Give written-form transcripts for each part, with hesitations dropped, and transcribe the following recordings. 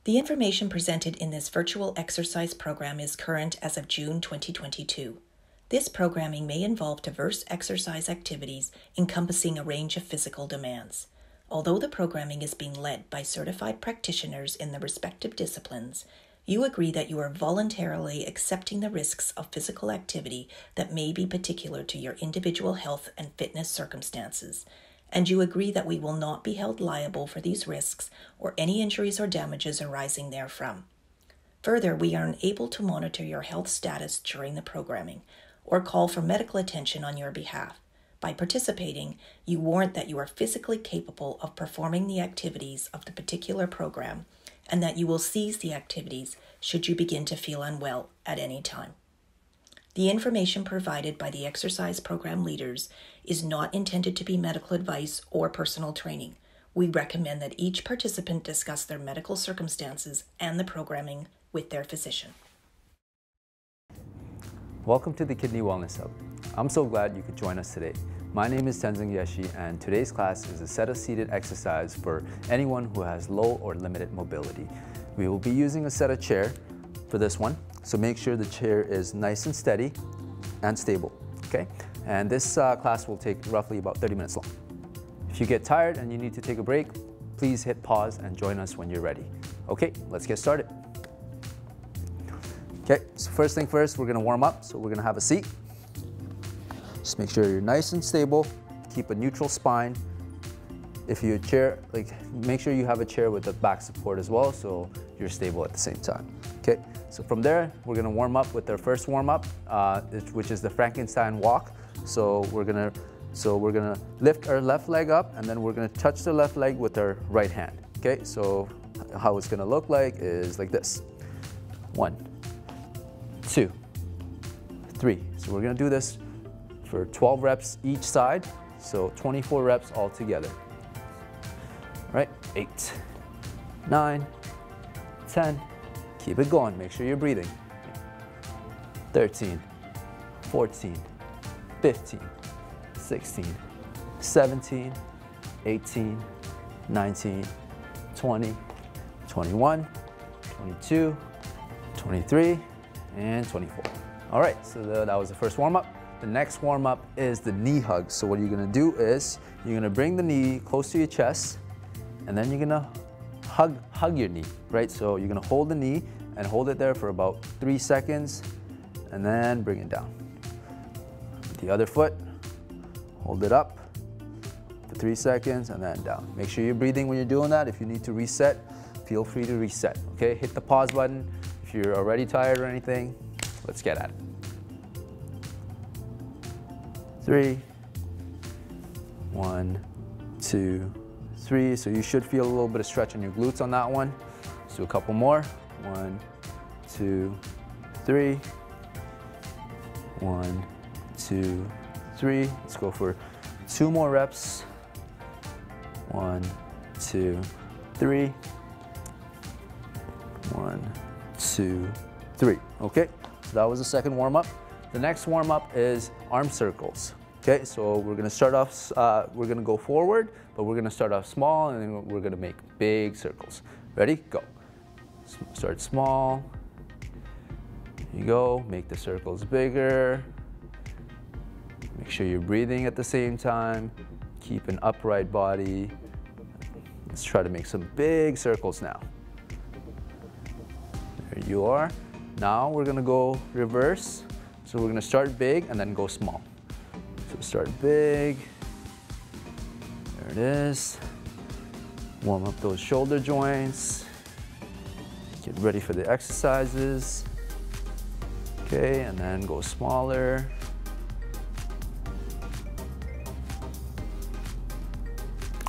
The information presented in this virtual exercise program is current as of June 2022. This programming may involve diverse exercise activities encompassing a range of physical demands. Although the programming is being led by certified practitioners in the respective disciplines, you agree that you are voluntarily accepting the risks of physical activity that may be particular to your individual health and fitness circumstances, and you agree that we will not be held liable for these risks or any injuries or damages arising therefrom. Further, we are unable to monitor your health status during the programming or call for medical attention on your behalf. By participating, you warrant that you are physically capable of performing the activities of the particular program and that you will cease the activities should you begin to feel unwell at any time. The information provided by the exercise program leaders is not intended to be medical advice or personal training. We recommend that each participant discuss their medical circumstances and the programming with their physician. Welcome to the Kidney Wellness Hub. I'm so glad you could join us today. My name is Tenzing Yeshi, and today's class is a set of seated exercise for anyone who has low or limited mobility. We will be using a set of chair for this one, so make sure the chair is nice and steady and stable, okay? And this class will take roughly about 30 minutes long. If you get tired and you need to take a break, please hit pause and join us when you're ready. Okay, let's get started. Okay, so first thing first, we're gonna warm up, so we're gonna have a seat. Just make sure you're nice and stable, keep a neutral spine. If you're a chair, make sure you have a chair with the back support as well, so you're stable at the same time. Okay, so from there, we're gonna warm up with our first warm up, which is the Frankenstein Walk. So we're gonna lift our left leg up, and then we're gonna touch the left leg with our right hand. Okay, so how it's gonna look like is like this. 1, 2, 3. So we're gonna do this for 12 reps each side, so 24 reps all together. All right, 8, 9, 10, keep it going, make sure you're breathing. 13, 14, 15, 16, 17, 18, 19, 20, 21, 22, 23, and 24. All right, so that was the first warm-up. The next warm-up is the knee hug. So what you're gonna do is, you're gonna bring the knee close to your chest, and then you're gonna hug your knee, right? So you're gonna hold the knee and hold it there for about 3 seconds, and then bring it down. The other foot, hold it up for 3 seconds, and then down. Make sure you're breathing when you're doing that. If you need to reset, feel free to reset, okay? Hit the pause button if you're already tired or anything. Let's get at it. 3, 1, 2, 3. So you should feel a little bit of stretch in your glutes on that one. Let's do a couple more. 1, 2, 3. 1, 2, 3. Let's go for 2 more reps. 1, 2, 3. 1, 2, 3. Okay, so that was the second warm-up. The next warm-up is arm circles. Okay, so we're gonna start off, we're gonna go forward, but we're gonna start off small, and then we're gonna make big circles. Ready? Go. Start small. There you go. Make the circles bigger. Make sure you're breathing at the same time. Keep an upright body. Let's try to make some big circles now. There you are. Now we're gonna go reverse. So we're gonna start big and then go small. So start big. There it is. Warm up those shoulder joints. Get ready for the exercises. Okay, and then go smaller.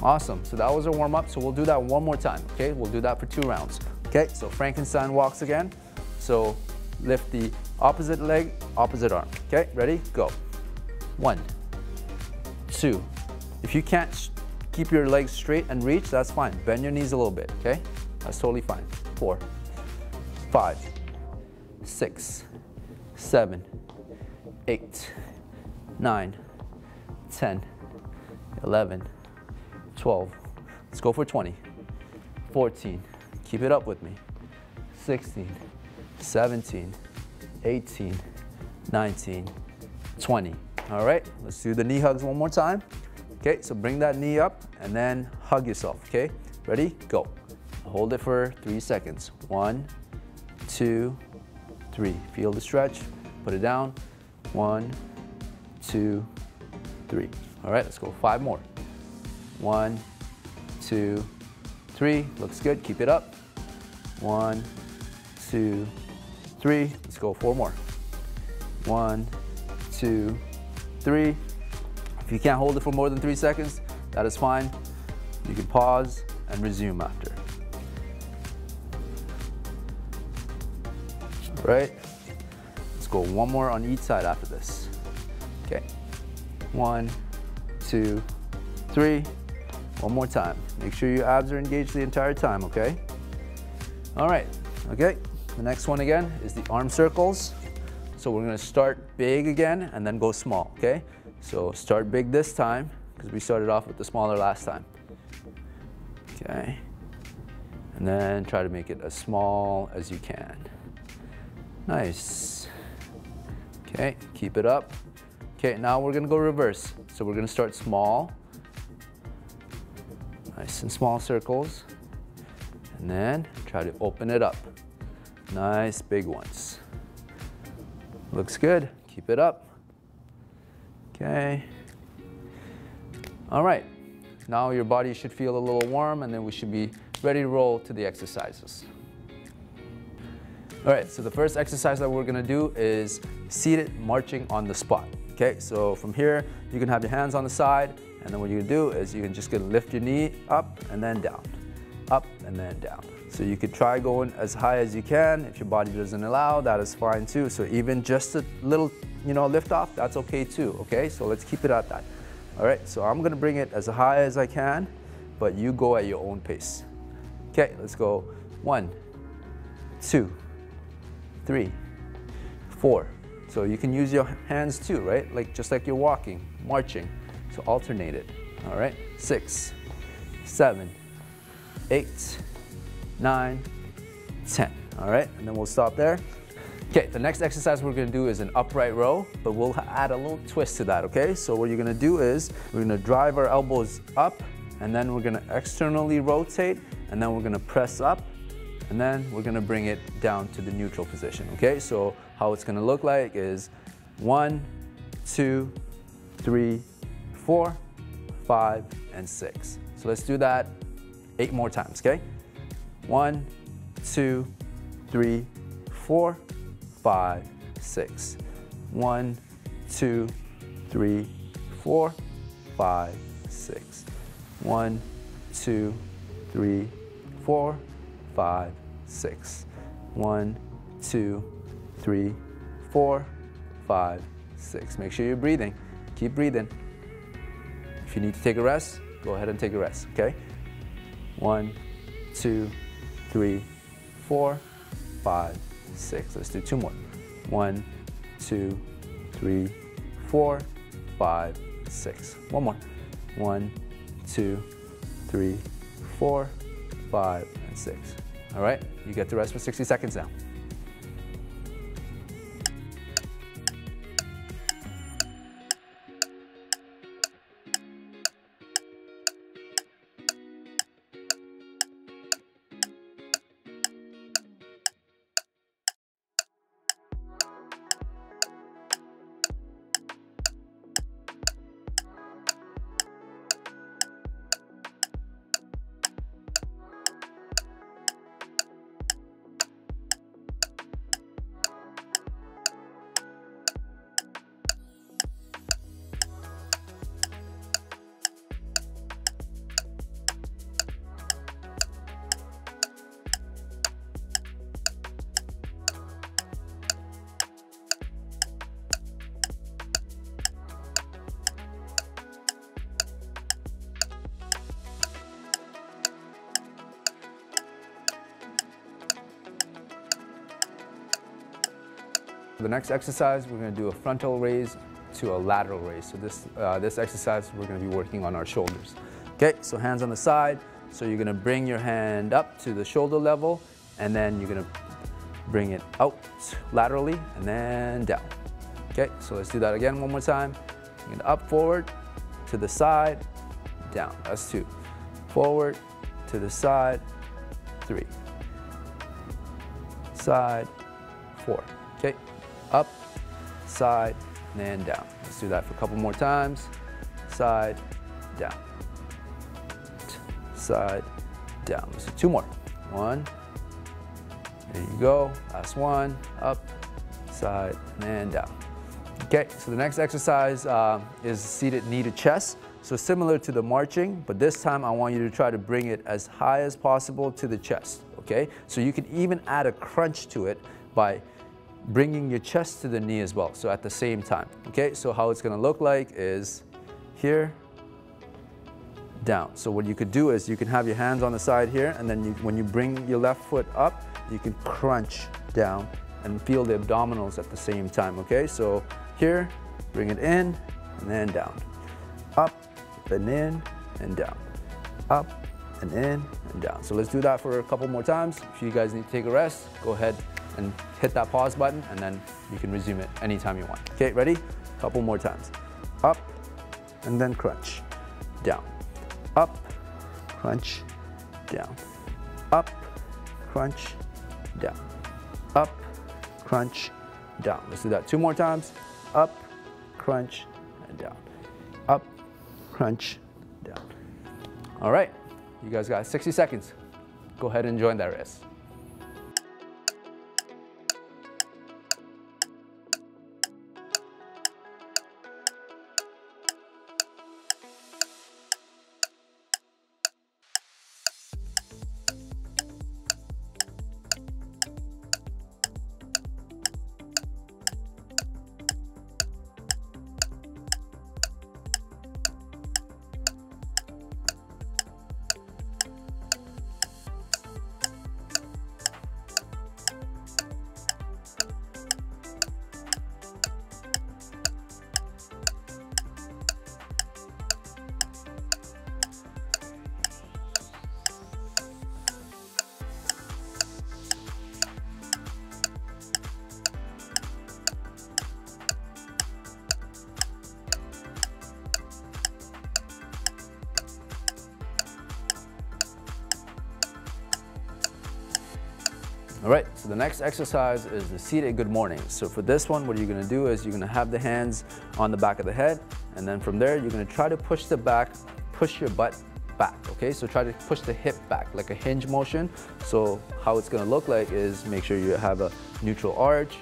Awesome, so that was our warm up. So we'll do that one more time, okay? We'll do that for 2 rounds. Okay, so Frankenstein walks again. So lift the opposite leg, opposite arm. Okay, ready? Go. 1, 2. If you can't keep your legs straight and reach, that's fine. Bend your knees a little bit, okay? That's totally fine. 4, 5, 6, 7, 8, 9, 10, 11, 12. Let's go for 20. 14. Keep it up with me. 16, 17, 18, 19, 20. All right, let's do the knee hugs one more time. Okay, so bring that knee up and then hug yourself, okay? Ready? Go. Hold it for 3 seconds. 1, 2, 3. Feel the stretch. Put it down. 1, 2, 3. All right, let's go 5 more. 1, 2, 3. Looks good. Keep it up. 1, 2, 3. Let's go 4 more. 1, 2, 3. If you can't hold it for more than 3 seconds, that is fine. You can pause and resume after. All right, let's go 1 more on each side after this. Okay, 1, 2, 3. 1 more time. Make sure your abs are engaged the entire time, okay? All right, okay. The next one again is the arm circles. So we're gonna start big again and then go small, okay? So start big this time because we started off with the smaller last time. Okay, and then try to make it as small as you can. Nice. Okay, keep it up. Okay, now we're gonna go reverse. So we're gonna start small. Nice and small circles. And then try to open it up. Nice big ones. Looks good. Keep it up. Okay. All right. Now your body should feel a little warm and then we should be ready to roll to the exercises. All right, so the first exercise that we're gonna do is seated marching on the spot. Okay, so from here, you can have your hands on the side and then what you're gonna do is you're just gonna lift your knee up and then down, up and then down. So you could try going as high as you can. If your body doesn't allow, that is fine too. So even just a little, lift off, that's okay too, okay? So let's keep it at that. All right, so I'm gonna bring it as high as I can, but you go at your own pace. Okay, let's go 1, 2, 3, 4. So you can use your hands too, right? Just like you're walking, marching. So alternate it, all right? 6, 7, 8, 9, 10, all right? And then we'll stop there. Okay, the next exercise we're gonna do is an upright row, but we'll add a little twist to that, okay? So what you're gonna do is we're gonna drive our elbows up, and then we're gonna externally rotate, and then we're gonna press up, and then we're gonna bring it down to the neutral position, okay? So how it's gonna look like is 1, 2, 3, 4, 5, and 6. So let's do that 8 more times, okay? 1, 2, 3, 4, 5, 6. 1, 2, 3, 4, 5, 6. 1, 2, 3, 4, 5, 6. 1, 2, 3, 4, 5, 6. Make sure you're breathing. Keep breathing. If you need to take a rest, go ahead and take a rest, okay? 1, 2, 3, 4, 5, 6. Let's do 2 more. 1, 2, 3, 4, 5, 6. 1 more. 1, 2, 3, 4, 5, and 6. All right, you get to rest for 60 seconds now. For the next exercise, we're going to do a frontal raise to a lateral raise. So this exercise, we're going to be working on our shoulders. Okay, so hands on the side, So you're gonna bring your hand up to the shoulder level, and then you're gonna bring it out laterally and then down. Okay, so let's do that again one more time. You're gonna up, forward, to the side, down. That's 2. Forward, to the side, 3. Side, 4. Okay, up, side, and then down. Let's do that for a couple more times. Side, down. Side, down. Let's do 2 more. 1. There you go. Last one. Up, side, and then down. Okay, so the next exercise is seated knee to chest. So similar to the marching, but this time I want you to try to bring it as high as possible to the chest, okay? So you can even add a crunch to it by bringing your chest to the knee as well, so at the same time, okay? So how it's gonna look like is here, down. So what you could do is you can have your hands on the side here, and then when you bring your left foot up, you can crunch down and feel the abdominals at the same time, okay? So here, bring it in, and then down. Up, and in, and down. Up, and in, and down. So let's do that for a couple more times. If you guys need to take a rest, go ahead and hit that pause button, and then you can resume it anytime you want. Okay, ready? Couple more times. Up, and then crunch. Down. Up, crunch, down. Up, crunch, down. Up, crunch, down. Let's do that 2 more times. Up, crunch, and down. Up, crunch, down. All right, you guys got 60 seconds. Go ahead and join that rest. All right, so the next exercise is the seated good morning. So for this one, what you're gonna do is you're gonna have the hands on the back of the head, and then from there, you're gonna try to push your butt back, okay? So try to push the hip back, like a hinge motion. So how it's gonna look like is make sure you have a neutral arch,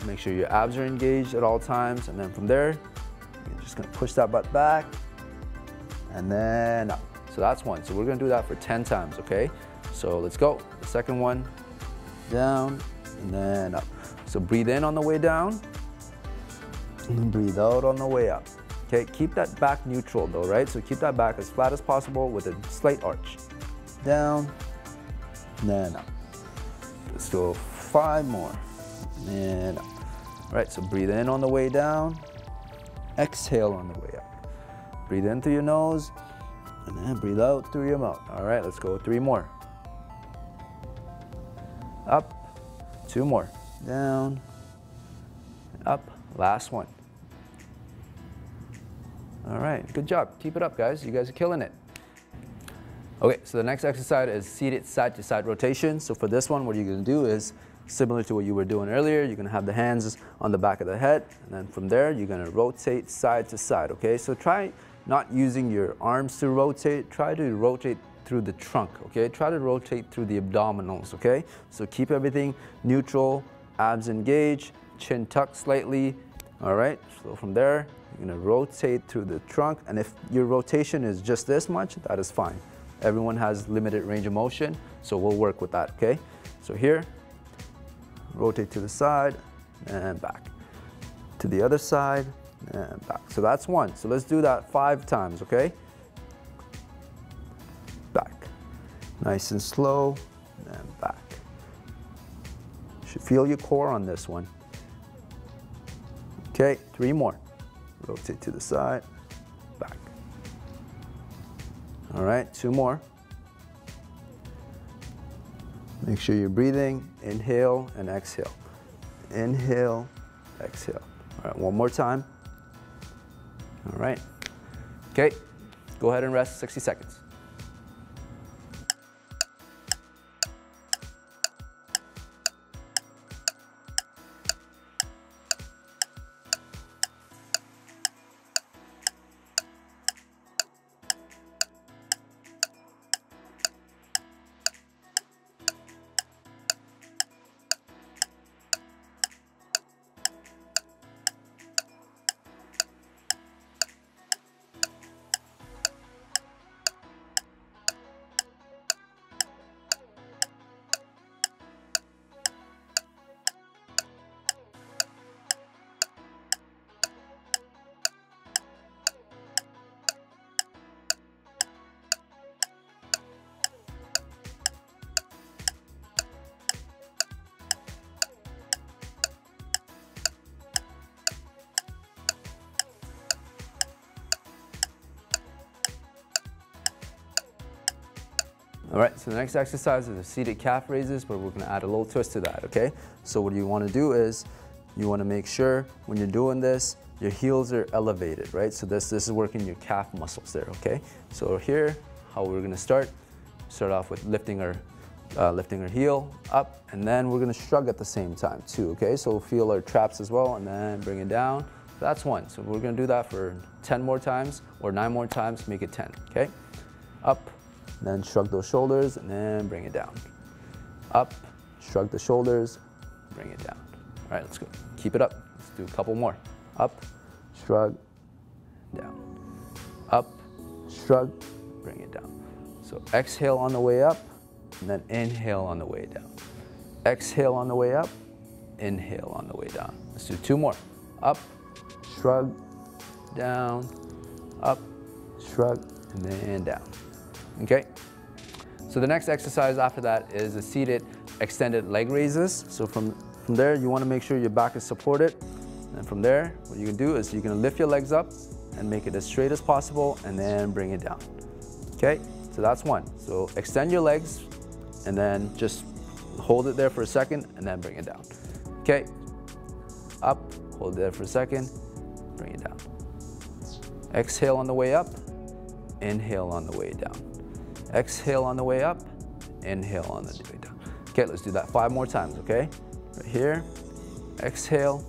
make sure your abs are engaged at all times, and then from there, you're just gonna push that butt back, and then up. So that's one. So we're gonna do that for 10 times, okay? So let's go. The second one, down, and then up. So breathe in on the way down, and then breathe out on the way up. Okay, keep that back neutral though, right? So keep that back as flat as possible with a slight arch. Down, and then up. Let's go 5 more, and up. All right, so breathe in on the way down, exhale on the way up. Breathe in through your nose, and then breathe out through your mouth. All right, let's go 3 more. Up, 2 more, down, up, last one. All right, good job. Keep it up, guys. You guys are killing it. Okay, so the next exercise is seated side-to-side rotation. So for this one, what you're gonna do is similar to what you were doing earlier. You're gonna have the hands on the back of the head, and then from there, you're gonna rotate side to side, okay? So try not using your arms to rotate, try to rotate through the trunk, okay? Try to rotate through the abdominals, okay? So keep everything neutral, abs engaged, chin tucked slightly, all right? So from there, you're gonna rotate through the trunk, and if your rotation is just this much, that is fine. Everyone has limited range of motion, so we'll work with that, okay? So here, rotate to the side and back. To the other side and back. So that's one. So let's do that 5 times, okay? Back. Nice and slow, and back. You should feel your core on this one. Okay, 3 more. Rotate to the side, back. All right, 2 more. Make sure you're breathing. Inhale and exhale. Inhale, exhale. All right, 1 more time. All right. Okay, go ahead and rest 60 seconds. All right, so the next exercise is a seated calf raises, but we're gonna add a little twist to that, okay? So what you wanna do is, you wanna make sure when you're doing this, your heels are elevated, right? So this is working your calf muscles there, okay? So here, how we're gonna start off with lifting our heel up, and then we're gonna shrug at the same time too, okay? So we'll feel our traps as well, and then bring it down. That's 1, so we're gonna do that for 10 more times, or 9 more times, make it 10, okay? Up, then shrug those shoulders, and then bring it down. Up, shrug the shoulders, bring it down. All right, let's go. Keep it up. Let's do a couple more. Up, shrug, down. Up, shrug, bring it down. So exhale on the way up, and then inhale on the way down. Exhale on the way up, inhale on the way down. Let's do 2 more. Up, shrug, down, up, shrug, and then down. Okay, so the next exercise after that is a seated extended leg raises. So from there, you want to make sure your back is supported. And from there, what you can do is you're going to lift your legs up and make it as straight as possible, and then bring it down. Okay, so that's 1. So extend your legs, and then just hold it there for a second, and then bring it down. Okay, up, hold it there for a second, bring it down. Exhale on the way up, inhale on the way down. Exhale on the way up, inhale on the way down. Okay, let's do that 5 more times, okay? Right here, exhale,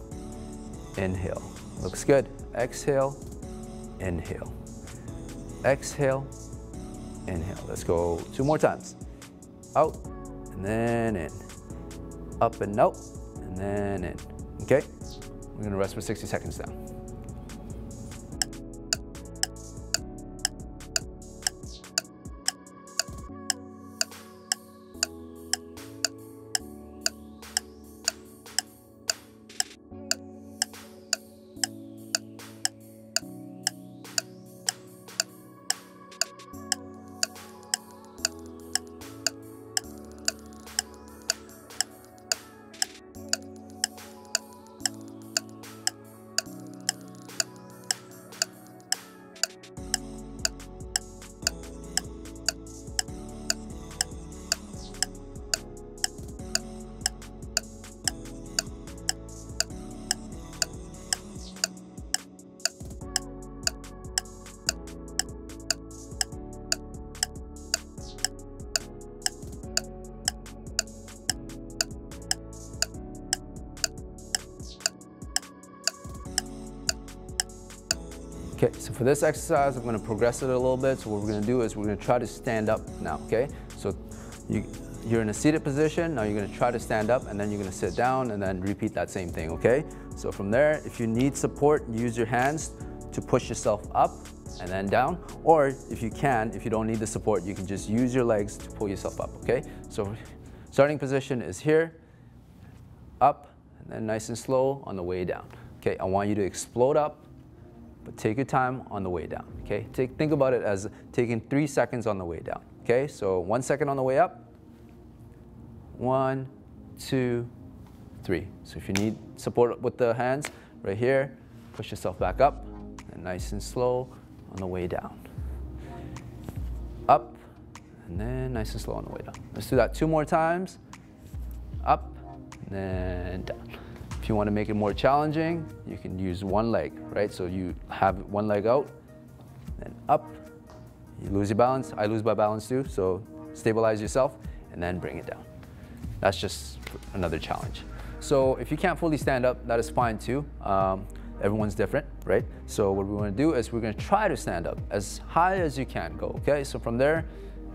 inhale. Looks good. Exhale, inhale. Exhale, inhale. Let's go 2 more times. Out, and then in. Up and out, and then in. Okay? We're gonna rest for 60 seconds now. Okay, so for this exercise, I'm gonna progress it a little bit. So what we're gonna do is we're gonna try to stand up now, okay? So you're in a seated position, now you're gonna try to stand up, and then you're gonna sit down, and then repeat that same thing, okay? So from there, if you need support, use your hands to push yourself up and then down, or if you don't need the support, you can just use your legs to pull yourself up, okay? So starting position is here, up, and then nice and slow on the way down. Okay, I want you to explode up, but take your time on the way down, okay? Think about it as taking 3 seconds on the way down, okay? So 1 second on the way up. 1, 2, 3. So if you need support with the hands, right here, push yourself back up, and nice and slow on the way down. up, and then nice and slow on the way down. Let's do that 2 more times. Up, and then down. If you want to make it more challenging, you can use one leg, right? So you have one leg out, then up, you lose your balance. I lose my balance too, so stabilize yourself, and then bring it down. That's just another challenge. So if you can't fully stand up, that is fine too. Everyone's different, right? So what we want to do is we're going to try to stand up as high as you can go, okay? So from there,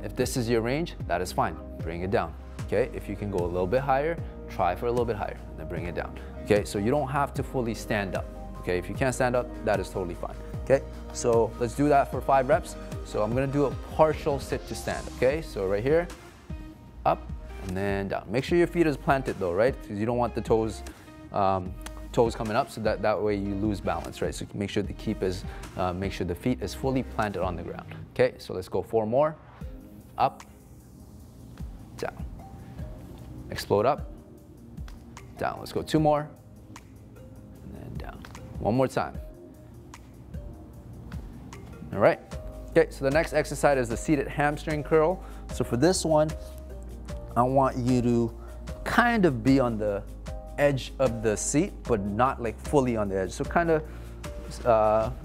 if this is your range, that is fine. Bring it down, okay? If you can go a little bit higher, try for a little bit higher, and then bring it down, okay? So you don't have to fully stand up, okay? If you can't stand up, that is totally fine, okay? So let's do that for 5 reps. So I'm going to do a partial sit to stand, okay? So right here, up, and then down. Make sure your feet is planted though, right? Because you don't want the toes coming up, so that way you lose balance, right? So make sure make sure the feet is fully planted on the ground. Okay, so let's go 4 more. Up, down. Explode up, down. Let's go 2 more, and then down. 1 more time. All right. Okay, so the next exercise is the seated hamstring curl. So for this one, I want you to kind of be on the edge of the seat, but not like fully on the edge. So kind of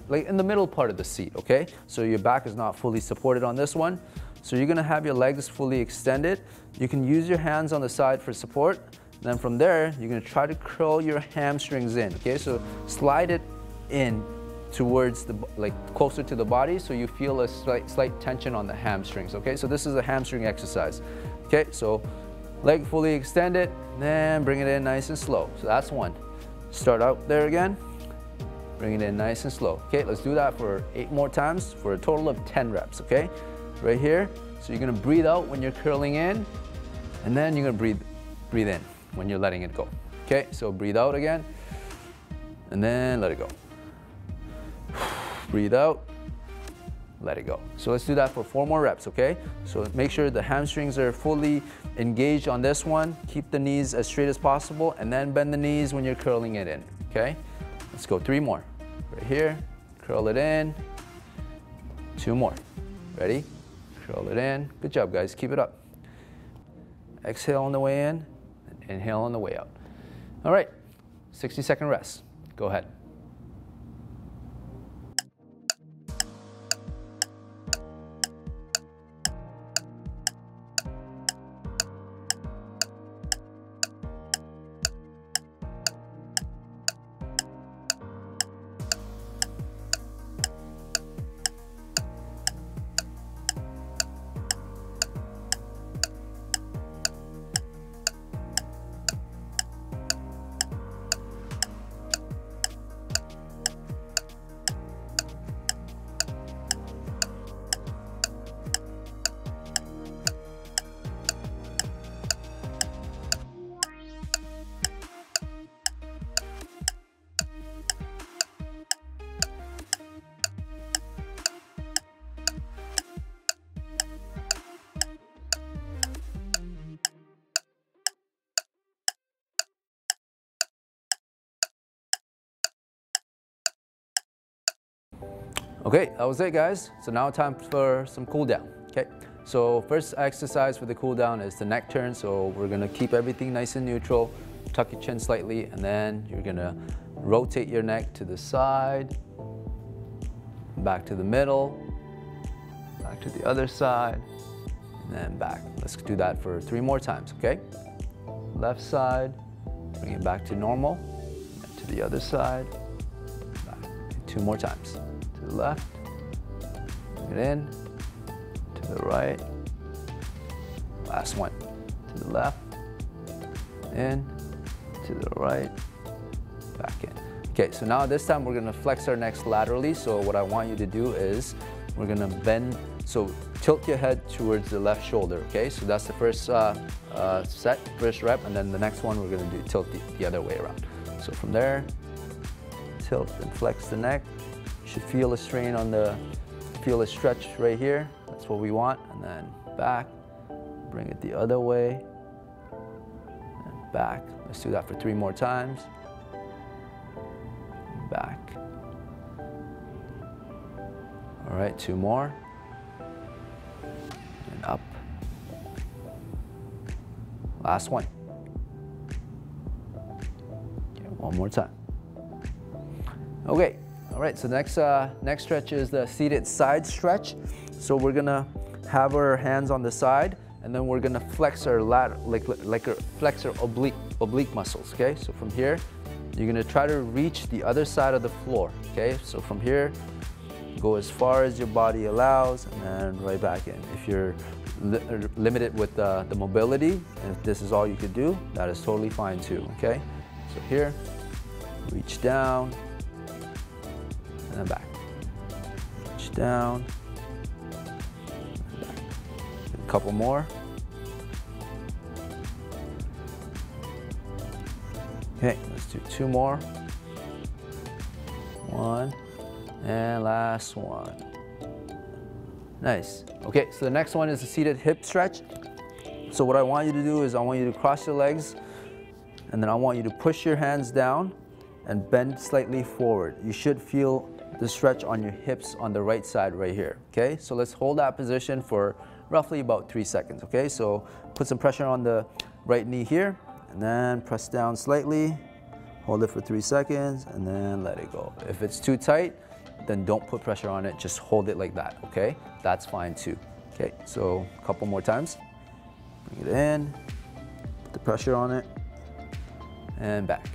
like in the middle part of the seat, okay? So your back is not fully supported on this one. So you're gonna have your legs fully extended. You can use your hands on the side for support. Then from there, you're gonna try to curl your hamstrings in, okay? So slide it in towards closer to the body, so you feel a slight tension on the hamstrings, okay? So this is a hamstring exercise, okay? So leg fully extended, then bring it in nice and slow. So that's 1. Start out there again, bring it in nice and slow. Okay, let's do that for 8 more times for a total of 10 reps, okay? Right here, so you're gonna breathe out when you're curling in, and then you're gonna breathe in when you're letting it go. Okay, so breathe out again, and then let it go. Breathe out, let it go. So let's do that for 4 more reps, okay? So make sure the hamstrings are fully engaged on this one. Keep the knees as straight as possible, and then bend the knees when you're curling it in, okay? Let's go 3 more. Right here, curl it in. 2 more. Ready? Curl it in. Good job, guys. Keep it up. Exhale on the way in, and inhale on the way out. All right, 60-second rest. Go ahead. Okay, that was it, guys. So now time for some cool down. Okay, so first exercise for the cool down is the neck turn. So we're gonna keep everything nice and neutral, tuck your chin slightly, and then you're gonna rotate your neck to the side, back to the middle, back to the other side, and then back. Let's do that for 3 more times, okay? Left side, bring it back to normal, and to the other side, back. 2 more times. To the left, bring it in, to the right, last one, to the left, in, to the right, back in. Okay, so now this time we're gonna flex our necks laterally. So what I want you to do is we're gonna bend, so tilt your head towards the left shoulder, okay? So that's the first first rep, and then the next one we're gonna do tilt the other way around. So from there, tilt and flex the neck. You should feel a strain on feel a stretch right here. That's what we want. And then back, bring it the other way, and back. Let's do that for 3 more times. Back. All right, 2 more. and up. Last one. Okay, one more time. Okay, all right, so next stretch is the seated side stretch. So we're gonna have our hands on the side, and then we're gonna flex our flex our oblique muscles, okay? So from here, you're gonna try to reach the other side of the floor, okay? So from here, go as far as your body allows, and then right back in. If you're limited with the mobility, and if this is all you could do, that is totally fine too, okay? So here, reach down, and then back. Reach down, and back. A couple more. Okay, let's do two more. One, and last one. Nice. Okay, so the next one is a seated hip stretch. So what I want you to do is I want you to cross your legs, and then I want you to push your hands down and bend slightly forward. You should feel the stretch on your hips on the right side right here, okay? So let's hold that position for roughly about 3 seconds, okay? So put some pressure on the right knee here, and then press down slightly, hold it for 3 seconds, and then let it go. If it's too tight, then don't put pressure on it, just hold it like that, okay? That's fine too. Okay, so a couple more times. Bring it in, put the pressure on it, and back.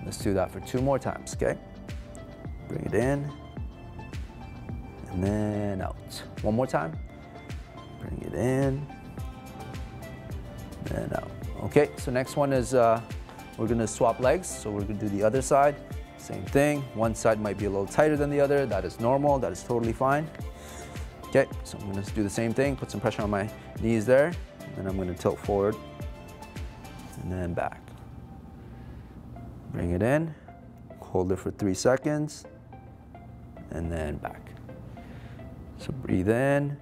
Let's do that for 2 more times, okay? Bring it in, and then out. One more time. Bring it in, and out. Okay, so next one is we're gonna swap legs. So we're gonna do the other side. Same thing. One side might be a little tighter than the other. That is normal. That is totally fine. Okay, so I'm gonna do the same thing. Put some pressure on my knees there. And I'm gonna tilt forward and then back. Bring it in. Hold it for 3 seconds. And then back. So breathe in.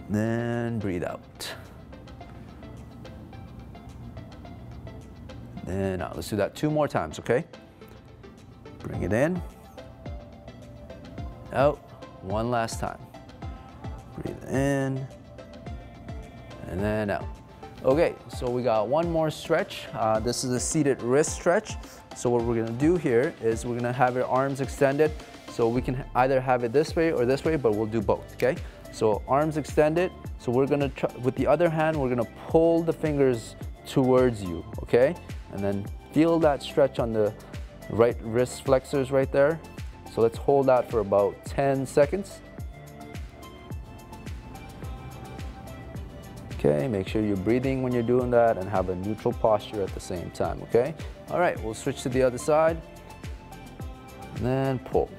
Then breathe out. And out. Let's do that 2 more times, okay? Bring it in. Out. One last time. Breathe in. And then out. Okay, so we got one more stretch. This is a seated wrist stretch. So what we're gonna do here is we're gonna have your arms extended. So we can either have it this way or this way, but we'll do both, okay? So arms extended. So we're gonna try, with the other hand, we're gonna pull the fingers towards you, okay? And then feel that stretch on the right wrist flexors right there. So let's hold that for about 10 seconds. Okay, make sure you're breathing when you're doing that and have a neutral posture at the same time, okay? All right, we'll switch to the other side. And then pull.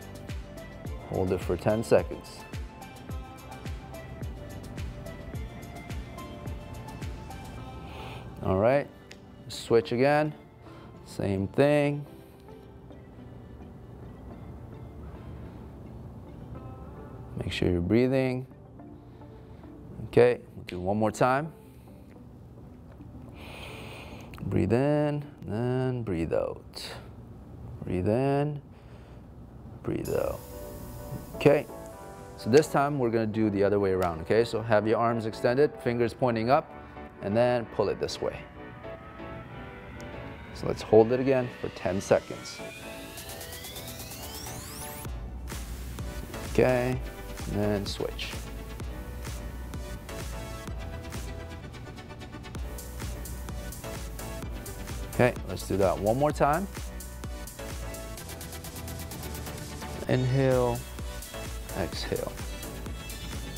Hold it for 10 seconds. All right, switch again, same thing. Make sure you're breathing. Okay, we'll do one more time. Breathe in, and breathe out. Breathe in, breathe out. Okay, so this time we're gonna do the other way around, okay? So have your arms extended, fingers pointing up, and then pull it this way. So let's hold it again for 10 seconds. Okay, and then switch. Okay, let's do that one more time. Inhale, exhale.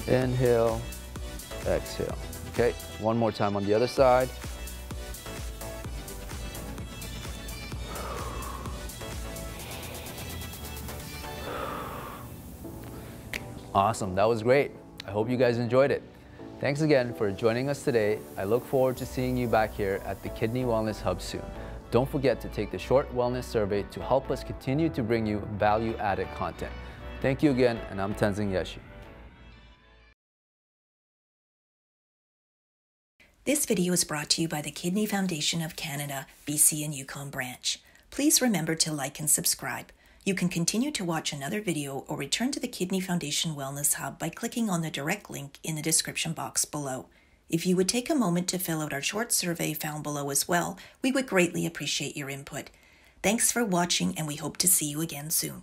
Inhale, exhale. Okay, one more time on the other side. Awesome, that was great. I hope you guys enjoyed it. Thanks again for joining us today. I look forward to seeing you back here at the Kidney Wellness Hub soon. Don't forget to take the short wellness survey to help us continue to bring you value-added content. Thank you again, and I'm Tenzing Yeshi. This video is brought to you by the Kidney Foundation of Canada, BC and Yukon branch. Please remember to like and subscribe. You can continue to watch another video or return to the Kidney Foundation Wellness Hub by clicking on the direct link in the description box below. If you would take a moment to fill out our short survey found below as well, we would greatly appreciate your input. Thanks for watching, and we hope to see you again soon.